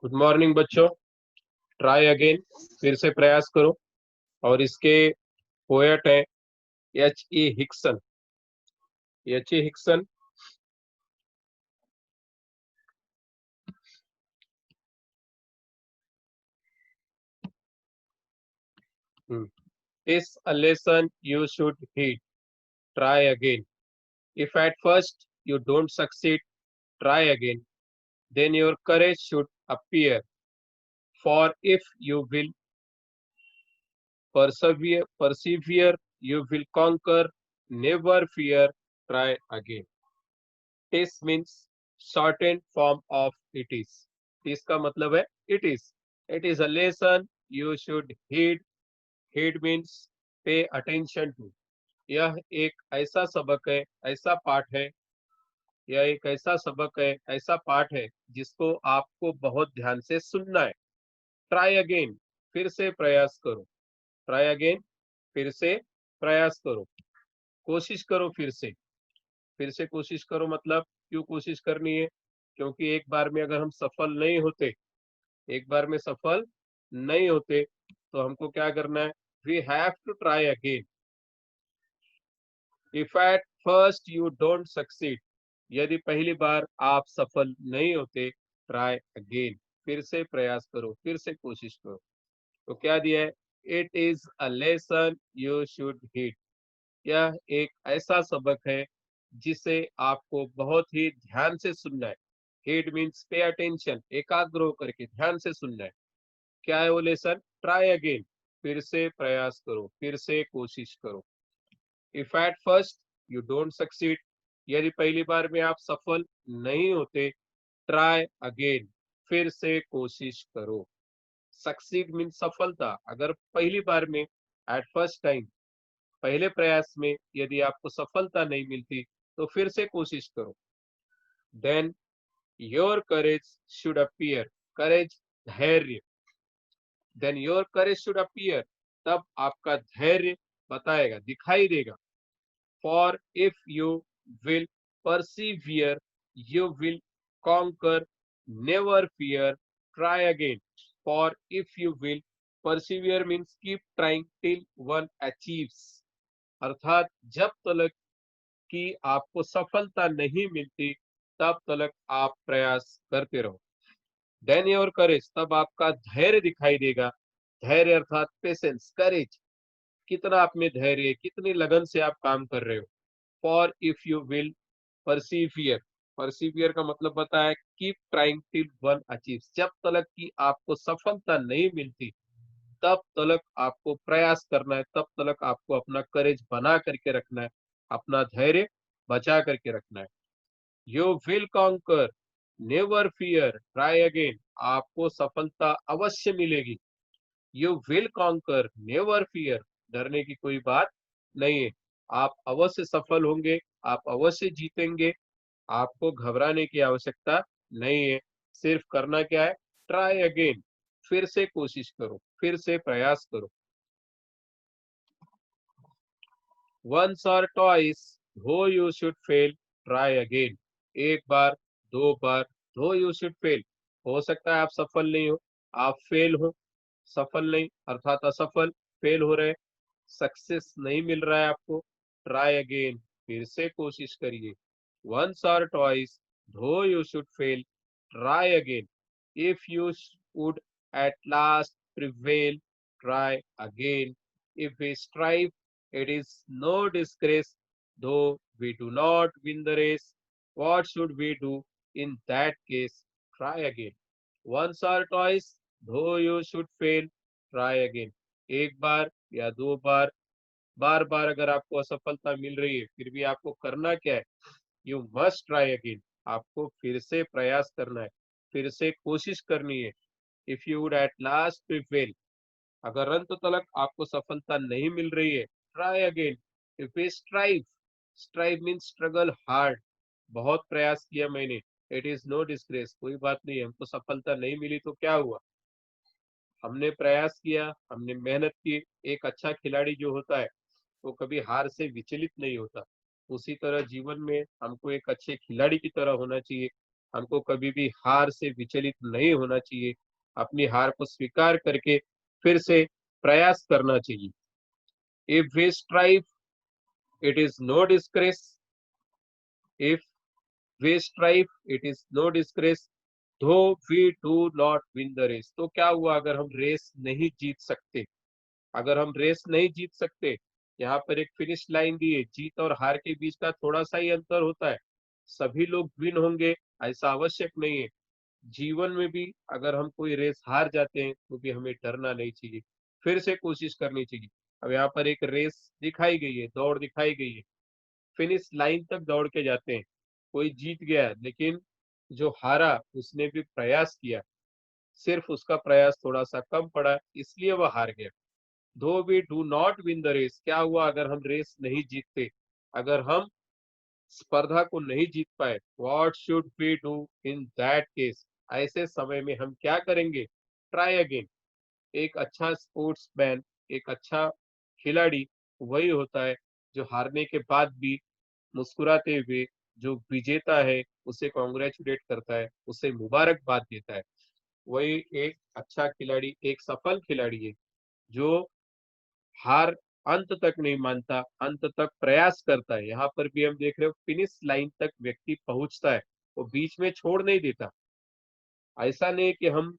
Good morning बच्चों। Try again, फिर से प्रयास करो। और इसके पोएट है H.E. Hickson. H.E. Hickson is a lesson you should heed. Try again. If at first you don't succeed, try again. Then your courage should appear. For if you will persevere, you will conquer. Never fear. Try again. Is means shortened form of it is. Is का मतलब है it is. It is a lesson you should heed. Heed means pay attention to. यह एक ऐसा सबक है, ऐसा पाठ है, यह एक ऐसा सबक है, ऐसा पाठ है जिसको आपको बहुत ध्यान से सुनना है। ट्राई अगेन, फिर से प्रयास करो। ट्राई अगेन, फिर से प्रयास करो। कोशिश करो फिर से। फिर से कोशिश करो मतलब क्यों कोशिश करनी है? क्योंकि एक बार में अगर हम सफल नहीं होते, एक बार में सफल नहीं होते तो हमको क्या करना है? We have to try again. If at first you don't succeed, यदि पहली बार आप सफल नहीं होते, ट्राई अगेन, फिर से प्रयास करो, फिर से कोशिश करो। तो क्या दिया है? It is a lesson you should heed. यह एक ऐसा सबक है जिसे आपको बहुत ही ध्यान से सुनना है। हीड मीन्स पे अटेंशन, एकाग्र होकर के ध्यान से सुनना है। क्या है वो लेसन? ट्राई अगेन, फिर से प्रयास करो, फिर से कोशिश करो। If at first you don't succeed, यदि पहली बार में आप सफल नहीं होते, ट्राई अगेन, फिर से कोशिश करो। सक्सीड मीन्स सफलता। अगर पहली बार में, एट फर्स्ट टाइम, पहले प्रयास में यदि आपको सफलता नहीं मिलती तो फिर से कोशिश करो। Then your courage should appear. Courage, धैर्य। Then your courage should appear, तब आपका धैर्य बताएगा, दिखाई देगा। For if you will persevere, you will conquer. Never fear, try again. For if you will persevere means keep trying till one achieves. अर्थात जब तक कि आपको सफलता नहीं मिलती तब तक आप प्रयास करते रहो। देन योर करेज, तब आपका धैर्य दिखाई देगा। धैर्य अर्थात पेशेंस, करेज, कितना आप में धैर्य है, कितनी लगन से आप काम कर रहे हो। For if you will persevere, persevere का मतलब बताया keep trying till one achieve. जब तक कि आपको सफलता नहीं मिलती तब तक आपको प्रयास करना है, तब तक आपको अपना करेज बना करके रखना है, अपना धैर्य बचा करके रखना है। You will conquer, never fear, try again, आपको सफलता अवश्य मिलेगी। You will conquer, never fear, डरने की कोई बात नहीं है। आप अवश्य सफल होंगे, आप अवश्य जीतेंगे। आपको घबराने की आवश्यकता नहीं है। सिर्फ करना क्या है? ट्राई अगेन, फिर से कोशिश करो, फिर से प्रयास करो। वंस और twice, though you should fail, try again. एक बार, दो बार, धो यू शुड फेल, हो सकता है आप सफल नहीं हो, आप फेल हो। सफल नहीं अर्थात असफल, फेल हो रहे, सक्सेस नहीं मिल रहा है आपको। ट्राई अगेन, फिर से कोशिश करिए। वंस और twice, though you should fail, try again. If you would at last prevail, try again. If we strive, it is no disgrace though we do not win the race. What should we do in that case? Try again. Once or twice, though you should fail, try again. एक बार या दो बार, बार बार अगर आपको असफलता मिल रही है फिर भी आपको करना क्या है? यू मस्ट ट्राई अगेन, आपको फिर से प्रयास करना है, फिर से कोशिश करनी है। If you would at last prevail, अगर अंत तलक आपको सफलता नहीं मिल रही है, try again. If we strive, strive means struggle hard, बहुत प्रयास किया मैंने। इट इज नो डिस्ग्रेस, कोई बात नहीं, हमको सफलता नहीं मिली तो क्या हुआ, हमने प्रयास किया, हमने मेहनत की। एक अच्छा खिलाड़ी जो होता है वो कभी हार से विचलित नहीं होता। उसी तरह जीवन में हमको एक अच्छे खिलाड़ी की तरह होना चाहिए। हमको कभी भी हार से विचलित नहीं होना चाहिए। अपनी हार को स्वीकार करके फिर से प्रयास करना चाहिए। If we strive, it is no disgrace. If we strive, it is no disgrace, though we do not win the race. तो क्या हुआ अगर हम रेस नहीं जीत सकते? अगर हम रेस नहीं जीत सकते, यहाँ पर एक फिनिश लाइन दी है, जीत और हार के बीच का थोड़ा सा ही अंतर होता है। सभी लोग विन होंगे ऐसा आवश्यक नहीं है। जीवन में भी अगर हम कोई रेस हार जाते हैं तो भी हमें डरना नहीं चाहिए, फिर से कोशिश करनी चाहिए। अब यहाँ पर एक रेस दिखाई गई है, दौड़ दिखाई गई है, फिनिश लाइन तक दौड़ के जाते हैं, कोई जीत गया लेकिन जो हारा उसने भी प्रयास किया, सिर्फ उसका प्रयास थोड़ा सा कम पड़ा इसलिए वह हार गया। Though we do not win the race, क्या हुआ अगर हम रेस नहीं जीतते, अगर हम स्पर्धा को नहीं जीत पाए, what should we do in that case? ऐसे समय में हम क्या करेंगे? Try again. एक अच्छा स्पोर्ट्समैन, एक अच्छा खिलाड़ी वही होता है जो हारने के बाद भी मुस्कुराते हुए जो विजेता है उसे कॉन्ग्रेचुलेट करता है, उसे मुबारकबाद देता है। वही एक अच्छा खिलाड़ी, एक सफल खिलाड़ी है जो हार अंत तक नहीं मानता, अंत तक प्रयास करता है। यहाँ पर भी हम देख रहे हो फिनिश लाइन तक व्यक्ति पहुंचता है, वो बीच में छोड़ नहीं देता। ऐसा नहीं कि हम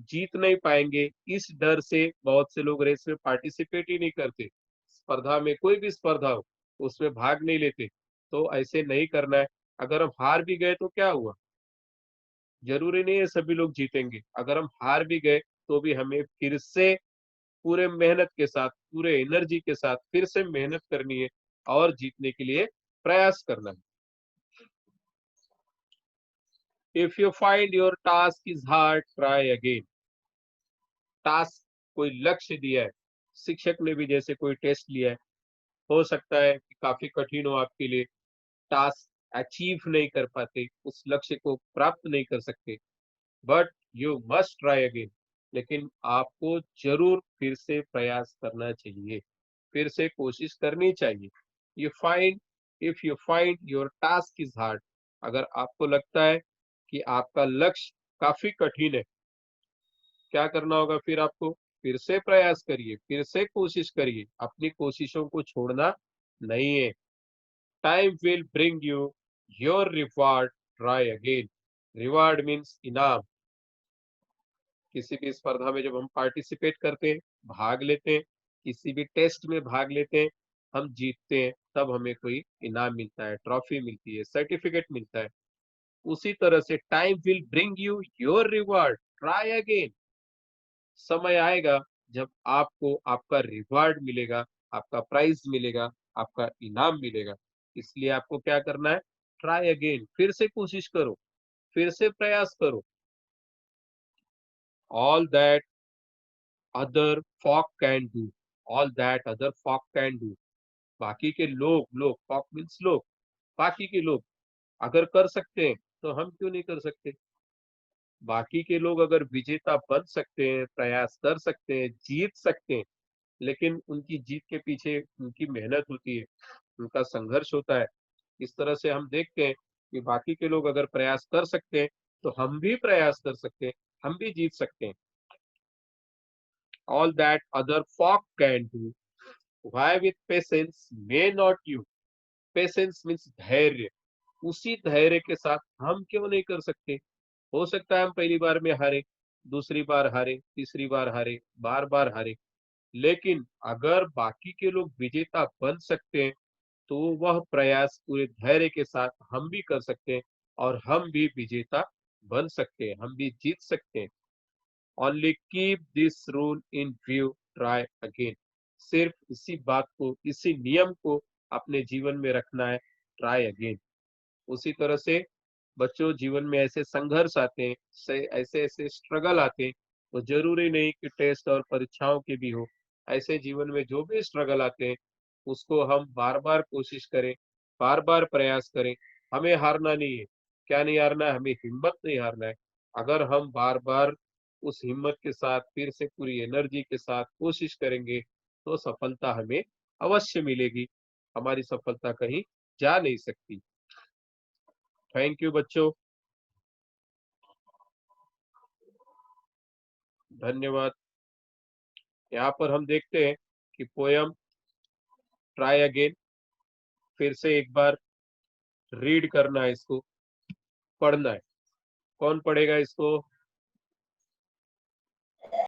जीत नहीं पाएंगे इस डर से बहुत से लोग रेस में पार्टिसिपेट ही नहीं करते। स्पर्धा में, कोई भी स्पर्धा हो, उसमें भाग नहीं लेते। तो ऐसे नहीं करना है। अगर हम हार भी गए तो क्या हुआ? जरूरी नहीं है सभी लोग जीतेंगे। अगर हम हार भी गए तो भी हमें फिर से पूरे मेहनत के साथ, पूरे एनर्जी के साथ फिर से मेहनत करनी है और जीतने के लिए प्रयास करना है। If you find your task is hard, try again. Task, कोई लक्ष्य दिया है, शिक्षक ने भी जैसे कोई टेस्ट लिया है, हो सकता है कि काफी कठिन हो आपके लिए, टास्क अचीव नहीं कर पाते, उस लक्ष्य को प्राप्त नहीं कर सकते, but you must try again. लेकिन आपको जरूर फिर से प्रयास करना चाहिए, फिर से कोशिश करनी चाहिए। You find, if you find your task is hard, अगर आपको लगता है कि आपका लक्ष्य काफी कठिन है, क्या करना होगा फिर आपको? फिर से प्रयास करिए, फिर से कोशिश करिए, अपनी कोशिशों को छोड़ना नहीं है। Time will bring you your reward, try again. Reward means इनाम। किसी भी स्पर्धा में जब हम पार्टिसिपेट करते हैं, भाग लेते हैं, किसी भी टेस्ट में भाग लेते हैं, हम जीतते हैं, तब हमें कोई इनाम मिलता है, ट्रॉफी मिलती है, सर्टिफिकेट मिलता है। उसी तरह से time will bring you your reward, try again. समय आएगा जब आपको आपका रिवार्ड मिलेगा, आपका प्राइज मिलेगा, आपका इनाम मिलेगा। इसलिए आपको क्या करना है? ट्राई अगेन, फिर से कोशिश करो, फिर से प्रयास करो। All that other folk can do, all that other folk can do, बाकी के लोग, लोग फॉक मीन्स लोग, बाकी के लोग अगर कर सकते हैं तो हम क्यों नहीं कर सकते? बाकी के लोग अगर विजेता बन सकते हैं, प्रयास कर सकते हैं, जीत सकते हैं, लेकिन उनकी जीत के पीछे उनकी मेहनत होती है, उनका संघर्ष होता है। इस तरह से हम देखते हैं कि बाकी के लोग अगर प्रयास कर सकते हैं तो हम भी प्रयास कर सकते हैं, हम भी जीत सकते हैं। All that other folk can do, why with patience may not you? Patience means धैर्य, उसी धैर्य के साथ हम क्यों नहीं कर सकते? हो सकता है हम पहली बार में हारे, दूसरी बार हारे, तीसरी बार हारे, बार बार हारे, लेकिन अगर बाकी के लोग विजेता बन सकते हैं तो वह प्रयास पूरे धैर्य के साथ हम भी कर सकते हैं और हम भी विजेता बन सकते हैं, हम भी जीत सकते हैं। Only keep this rule in view, try again. सिर्फ इसी बात को, इसी नियम को अपने जीवन में रखना है, ट्राई अगेन। उसी तरह से बच्चों, जीवन में ऐसे संघर्ष आते हैं, ऐसे ऐसे स्ट्रगल आते हैं, तो जरूरी नहीं कि टेस्ट और परीक्षाओं के भी हो। ऐसे जीवन में जो भी स्ट्रगल आते हैं उसको हम बार बार कोशिश करें, बार बार प्रयास करें। हमें हारना नहीं है। क्या नहीं हारना है? हमें हिम्मत नहीं हारना है। अगर हम बार बार उस हिम्मत के साथ, फिर से पूरी एनर्जी के साथ कोशिश करेंगे तो सफलता हमें अवश्य मिलेगी। हमारी सफलता कहीं जा नहीं सकती। थैंक यू बच्चों। धन्यवाद। यहाँ पर हम देखते हैं कि पोयम ट्राई अगेन, फिर से एक बार रीड करना है, इसको पढ़ना है। कौन पढ़ेगा इसको?